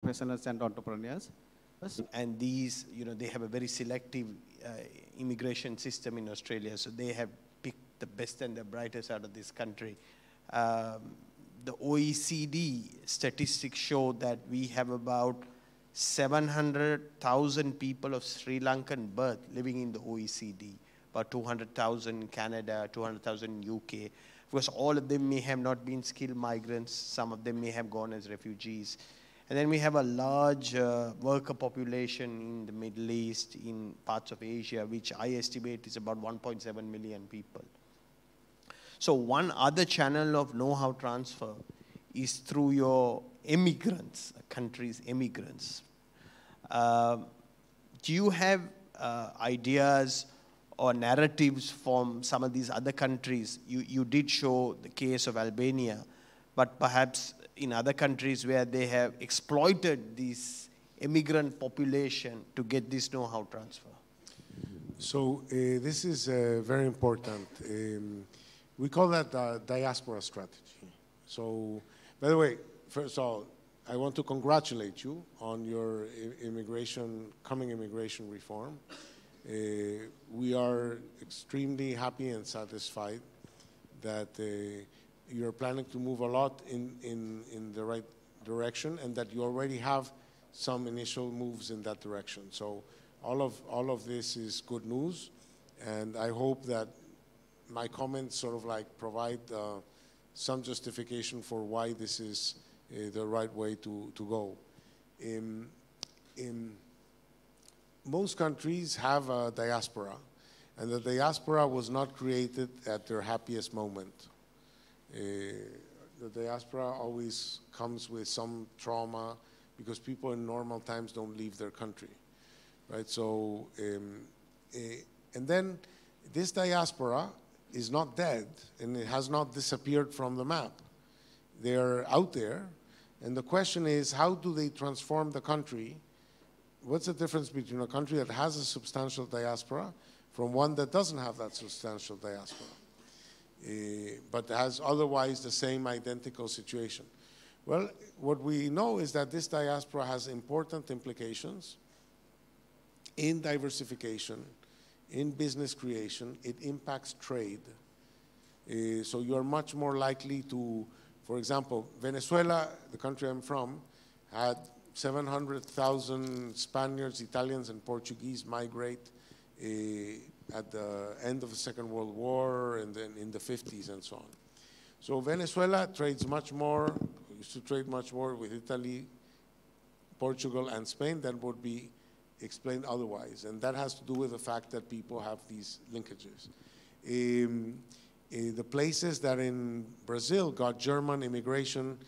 professionals and entrepreneurs. And these, they have a very selective immigration system in Australia, so they have picked the best and the brightest out of this country. The OECD statistics show that we have about 700,000 people of Sri Lankan birth living in the OECD, about 200,000 in Canada, 200,000 in UK. Of course, all of them may have not been skilled migrants. Some of them may have gone as refugees. And then we have a large worker population in the Middle East, in parts of Asia, which I estimate is about 1.7 million people. So one other channel of know-how transfer is through your immigrants, a country's immigrants. Do you have ideas or narratives from some of these other countries? You did show the case of Albania, but perhaps in other countries where they have exploited this immigrant population to get this know-how transfer? So this is very important. We call that diaspora strategy. So, by the way, first of all, I want to congratulate you on your coming immigration reform. We are extremely happy and satisfied that you're planning to move a lot in the right direction, and that you already have some initial moves in that direction. So all of this is good news, and I hope that my comments sort of like provide some justification for why this is the right way to go. Most countries have a diaspora, and the diaspora was not created at their happiest moment. The diaspora always comes with some trauma because people in normal times don't leave their country, right? So, and then this diaspora is not dead, and it has not disappeared from the map. They're out there, and the question is, how do they transform the country? What's the difference between a country that has a substantial diaspora from one that doesn't have that substantial diaspora, but has otherwise the same identical situation? Well, what we know is that this diaspora has important implications in diversification, in business creation. It impacts trade. So you are much more likely to, for example, Venezuela, the country I'm from, had 700,000 Spaniards, Italians, and Portuguese migrate at the end of the Second World War and then in the 50s and so on. So Venezuela trades much more, used to trade much more with Italy, Portugal, and Spain than would be explained otherwise. And that has to do with the fact that people have these linkages. The places that in Brazil got German immigration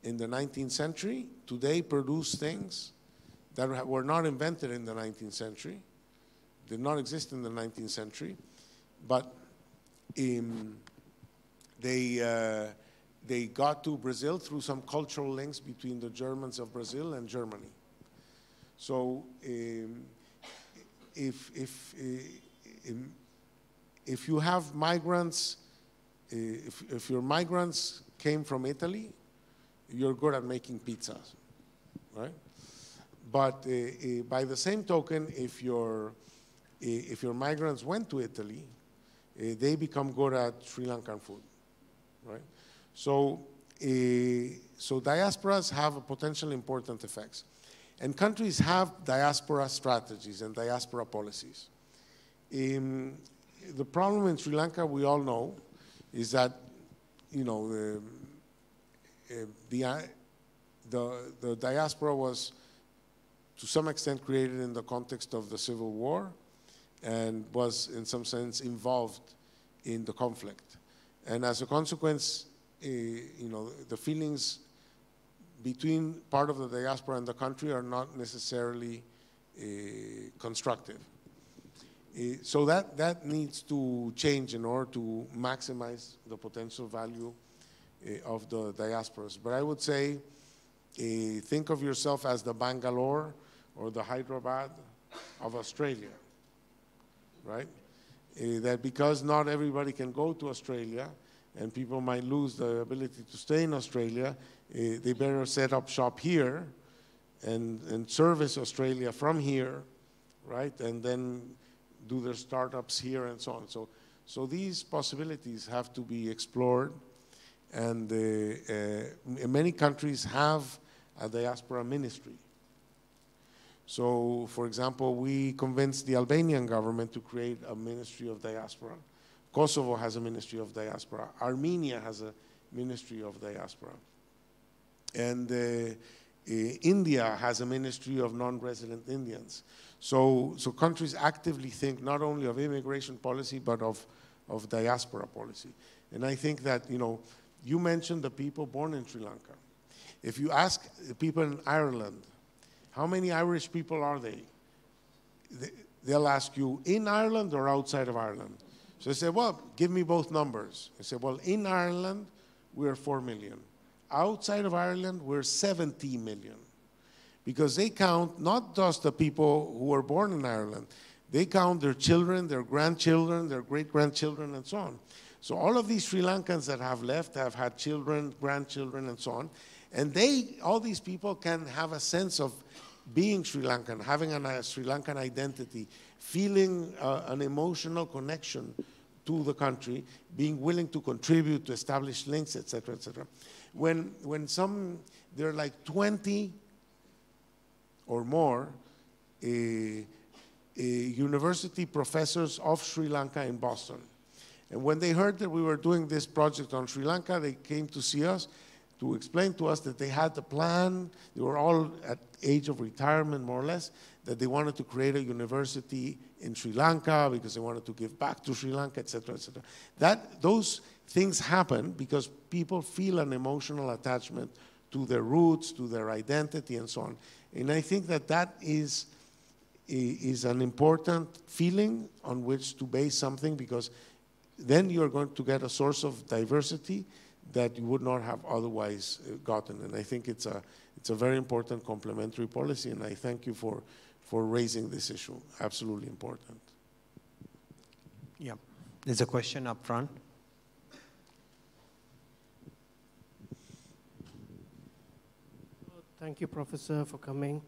in the 19th century today produce things that were not invented in the 19th century, did not exist in the 19th century, but they got to Brazil through some cultural links between the Germans of Brazil and Germany. So if you have migrants, if your migrants came from Italy, you're good at making pizzas, right? But by the same token, if your migrants went to Italy, they become good at Sri Lankan food, right? So, so diasporas have potential important effects. And countries have diaspora strategies and diaspora policies. The problem in Sri Lanka, we all know, is that, you know, the diaspora was to some extent created in the context of the Civil War and was in some sense involved in the conflict. And as a consequence, you know, the feelings between part of the diaspora and the country are not necessarily constructive. So that needs to change in order to maximize the potential value of the diasporas. But I would say, think of yourself as the Bangalore or the Hyderabad of Australia, right? That because not everybody can go to Australia and people might lose the ability to stay in Australia, they better set up shop here and service Australia from here, right? And then do their startups here and so on. So these possibilities have to be explored, and many countries have a diaspora ministry. So, for example, we convinced the Albanian government to create a ministry of diaspora. Kosovo has a ministry of diaspora. Armenia has a ministry of diaspora. And India has a ministry of non-resident Indians. So countries actively think not only of immigration policy, but of diaspora policy. And I think that, you mentioned the people born in Sri Lanka. If you ask the people in Ireland, how many Irish people are they? They'll ask you, in Ireland or outside of Ireland? So they say, well, give me both numbers. They say, well, in Ireland, we're 4 million. Outside of Ireland, we're 70 million. Because they count not just the people who were born in Ireland, they count their children, their grandchildren, their great-grandchildren, and so on. So all of these Sri Lankans that have left have had children, grandchildren, and so on. And all these people can have a sense of being Sri Lankan, having a Sri Lankan identity, feeling an emotional connection to the country, being willing to contribute, to establish links, et cetera, et cetera. When there are like 20 or more university professors of Sri Lanka in Boston. And when they heard that we were doing this project on Sri Lanka, they came to see us to explain to us that they had the plan. They were all at age of retirement, more or less, that they wanted to create a university in Sri Lanka because they wanted to give back to Sri Lanka, et cetera, et cetera. Those things happen because people feel an emotional attachment to their roots, to their identity, and so on. And I think that is an important feeling on which to base something, because then you're going to get a source of diversity that you would not have otherwise gotten. And I think it's a very important complementary policy, and I thank you for raising this issue. Absolutely important. Yeah. There's a question up front. Thank you, Professor, for coming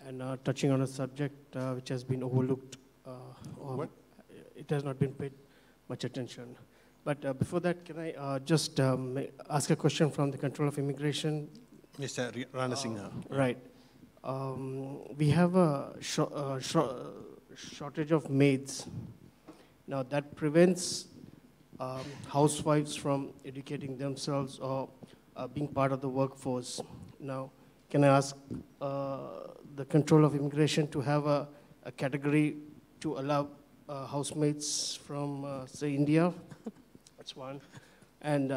and touching on a subject which has been overlooked. It has not been paid much attention. But before that, can I just ask a question from the Control of Immigration? Mr. Ranasinghe. Right. We have a shortage of maids. Now, that prevents housewives from educating themselves or being part of the workforce. Now, can I ask the Control of Immigration to have a category to allow housemaids from, say, India? That's one. And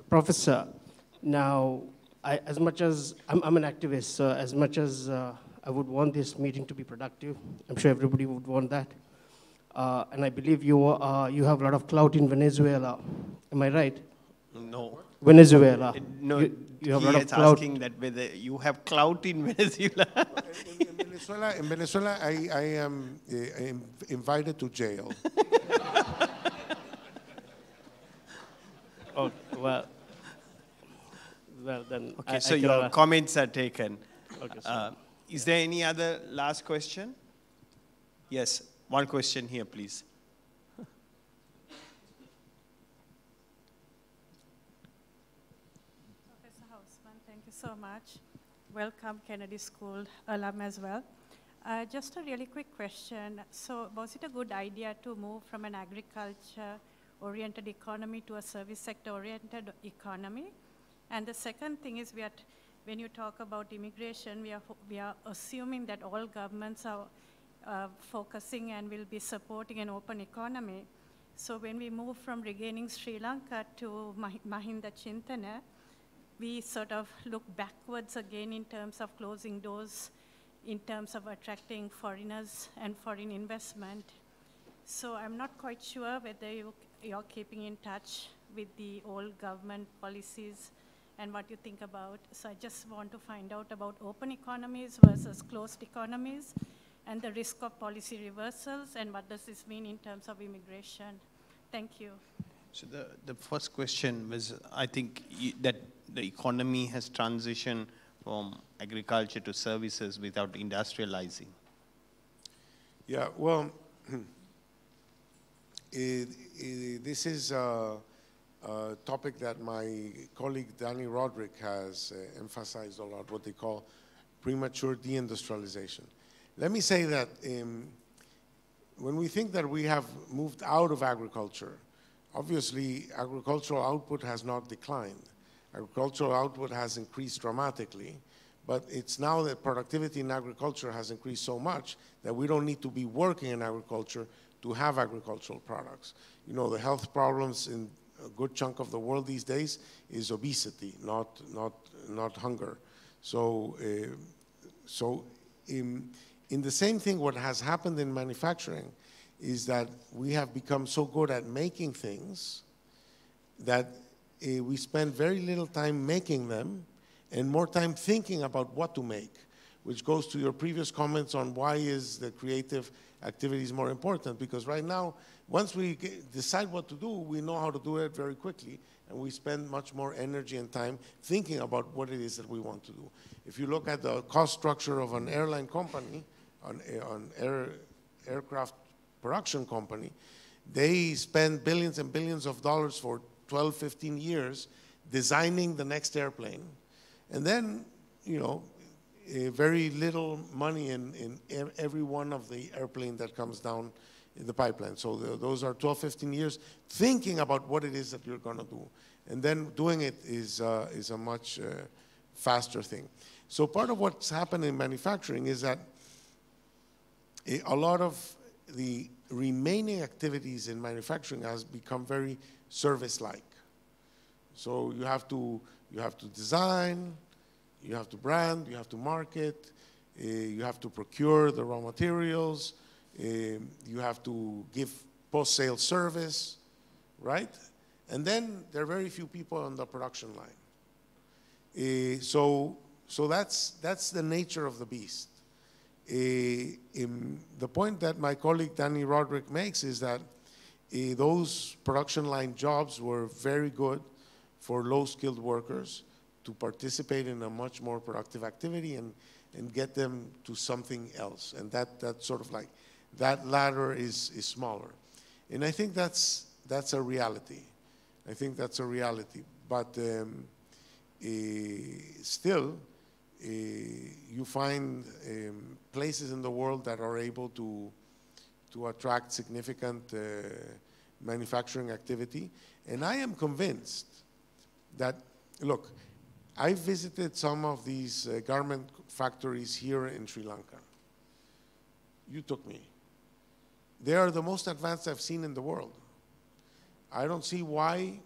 Professor, now, as much as I'm an activist, so as much as I would want this meeting to be productive, I'm sure everybody would want that. And I believe you have a lot of clout in Venezuela. Am I right? No. Venezuela. No, you have a lot he of is clout. asking that whether you have clout in Venezuela. In Venezuela, I am invited to jail. Oh, well then. Okay, so your comments are taken. Okay, is there any other last question? Yes, one question here, please. Professor Hausmann, thank you so much. Welcome, Kennedy School alum as well. Just a really quick question. So was it a good idea to move from an agriculture-oriented economy to a service sector-oriented economy? And the second thing is when you talk about immigration, we are assuming that all governments are focusing and will be supporting an open economy. So when we move from regaining Sri Lanka to Mahinda Chintana, we sort of look backwards again in terms of closing doors, in terms of attracting foreigners and foreign investment. So I'm not quite sure whether you're keeping in touch with the old government policies and what you think about. So I just want to find out about open economies versus closed economies and the risk of policy reversals, and what does this mean in terms of immigration? Thank you. So the first question was, I think that the economy has transitioned from agriculture to services without industrializing? Yeah, well, this is a topic that my colleague Danny Roderick has emphasized a lot, what they call premature deindustrialization. Let me say that when we think that we have moved out of agriculture, obviously agricultural output has not declined. Agricultural output has increased dramatically, but it's now that productivity in agriculture has increased so much that we don't need to be working in agriculture to have agricultural products. You know, the health problems in a good chunk of the world these days is obesity, not hunger. So, in the same thing, what has happened in manufacturing is that we have become so good at making things that we spend very little time making them and more time thinking about what to make, which goes to your previous comments on why is the creative activities more important. Because right now, once we decide what to do, we know how to do it very quickly, and we spend much more energy and time thinking about what it is that we want to do. If you look at the cost structure of an airline company, an aircraft production company, they spend billions and billions of dollars for 12, 15 years designing the next airplane. And then, you know, very little money in every one of the airplane that comes down in the pipeline. So those are 12, 15 years thinking about what it is that you're going to do. And then doing it is a much faster thing. So part of what's happened in manufacturing is that a lot of the remaining activities in manufacturing has become very service-like. So you have to design, you have to brand, you have to market, you have to procure the raw materials, you have to give post-sale service, right? And then there are very few people on the production line. So that's the nature of the beast. The point that my colleague Danny Roderick makes is that those production line jobs were very good for low-skilled workers to participate in a much more productive activity and get them to something else. And that's sort of like, that ladder is smaller. And I think that's a reality. I think that's a reality. But still, you find places in the world that are able to attract significant manufacturing activity. And I am convinced that, look, I visited some of these garment factories here in Sri Lanka. You took me. They are the most advanced I've seen in the world. I don't see why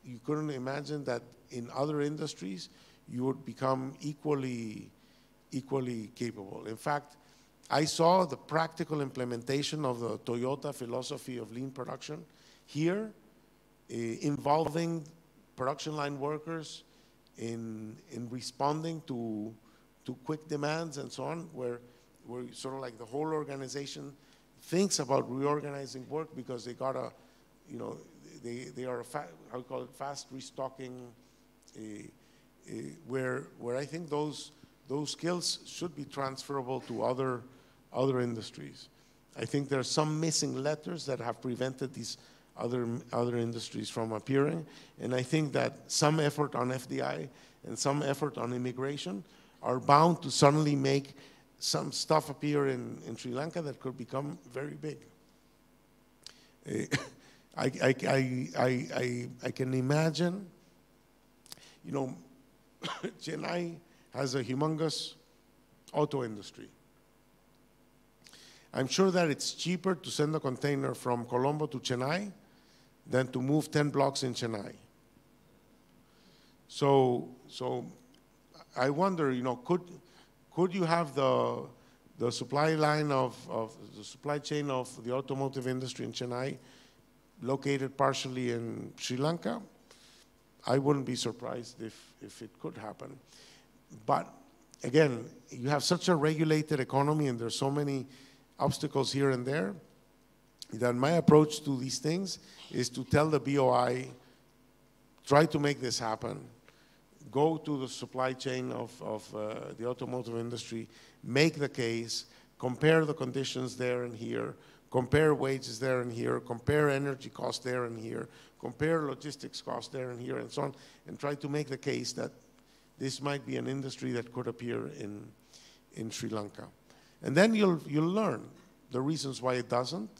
you couldn't imagine that in other industries you would become equally capable. In fact, I saw the practical implementation of the Toyota philosophy of lean production here, involving production line workers in responding to quick demands and so on, where sort of like the whole organization thinks about reorganizing work because they got they are how you call it, fast restocking, where I think those skills should be transferable to other industries. I think there are some missing letters that have prevented these other industries from appearing, and I think that some effort on FDI and some effort on immigration are bound to suddenly make some stuff appear in Sri Lanka that could become very big. I can imagine, you know, Chennai has a humongous auto industry. I'm sure that it's cheaper to send a container from Colombo to Chennai than to move 10 blocks in Chennai. So I wonder, you know, could you have the supply line of the supply chain of the automotive industry in Chennai located partially in Sri Lanka? I wouldn't be surprised if it could happen. But again, you have such a regulated economy and there's so many obstacles here and there that my approach to these things is to tell the BOI, try to make this happen. go to the supply chain of the automotive industry, make the case, compare the conditions there and here, compare wages there and here, compare energy costs there and here, compare logistics costs there and here, and so on, and try to make the case that this might be an industry that could appear in Sri Lanka. And then you'll learn the reasons why it doesn't,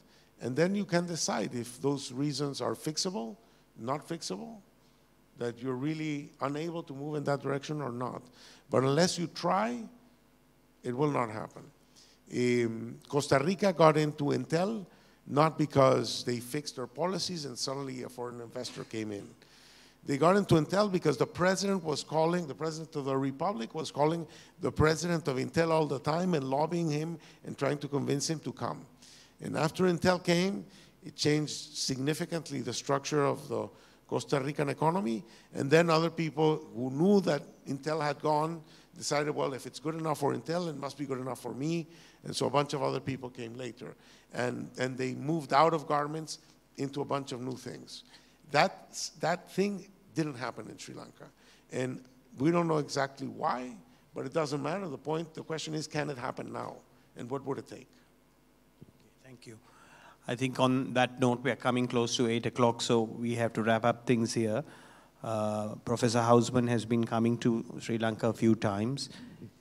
and then you can decide if those reasons are fixable, not fixable, that you're really unable to move in that direction or not. But unless you try, it will not happen. Costa Rica got into Intel not because they fixed their policies and suddenly a foreign investor came in. They got into Intel because the president was calling, the president of the republic was calling the president of Intel all the time and lobbying him and trying to convince him to come. And after Intel came, it changed significantly the structure of the Costa Rican economy, and then other people who knew that Intel had gone decided, well, if it's good enough for Intel, it must be good enough for me, and so a bunch of other people came later. And they moved out of garments into a bunch of new things. That thing didn't happen in Sri Lanka, and we don't know exactly why, but it doesn't matter. The question is, can it happen now, and what would it take? Thank you. I think on that note, we are coming close to 8 o'clock, so we have to wrap up things here. Professor Hausmann has been coming to Sri Lanka a few times,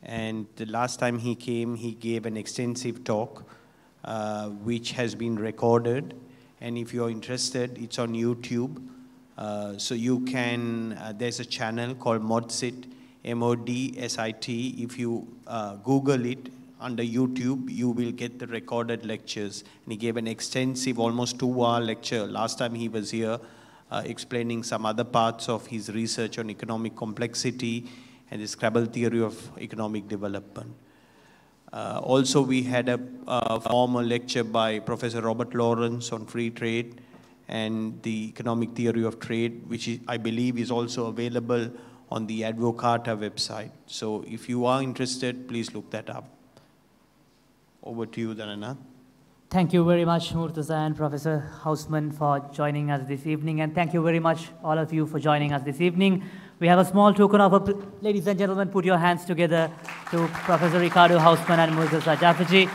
and the last time he came, he gave an extensive talk, which has been recorded, and if you're interested, it's on YouTube. So you can, there's a channel called MODSIT, M-O-D-S-I-T. If you Google it, under YouTube, you will get the recorded lectures. And he gave an extensive, almost 2-hour lecture. Last time he was here, explaining some other parts of his research on economic complexity and the Scrabble theory of economic development. Also, we had a formal lecture by Professor Robert Lawrence on free trade and the economic theory of trade, which I believe is also available on the Advocata website. So if you are interested, please look that up. Over to you, Dhanana. Thank you very much, Murtaza and Professor Hausmann, for joining us this evening. And thank you very much, all of you, for joining us this evening. We have a small token of, ladies and gentlemen, put your hands together to Professor Ricardo Hausmann and Murtaza Jafferjee.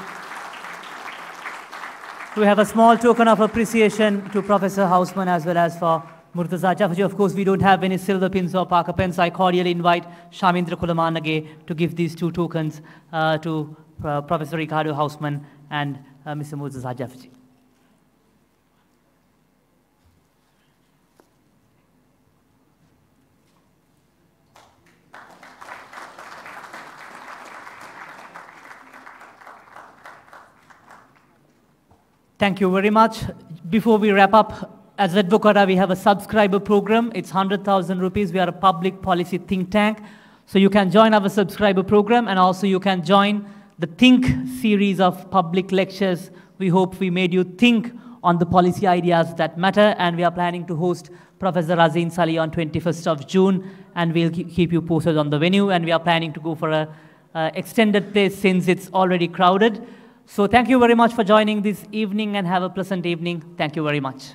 We have a small token of appreciation to Professor Hausmann as well as for Murtaza Jafferjee. Of course, we don't have any silver pins or Parker pens. I cordially invite Shamindra Kulamanage to give these 2 tokens to Professor Ricardo Hausmann and Mr. Murtaza Jafferjee. Thank you very much. Before we wrap up, as Advocata, we have a subscriber program. It's 100,000 rupees. We are a public policy think tank. So you can join our subscriber program, and also you can join the Think series of public lectures. We hope we made you think on the policy ideas that matter, and we are planning to host Professor Razin Salih on 21st of June, and we'll keep you posted on the venue, and we are planning to go for a extended place since it's already crowded. So thank you very much for joining this evening, and have a pleasant evening. Thank you very much.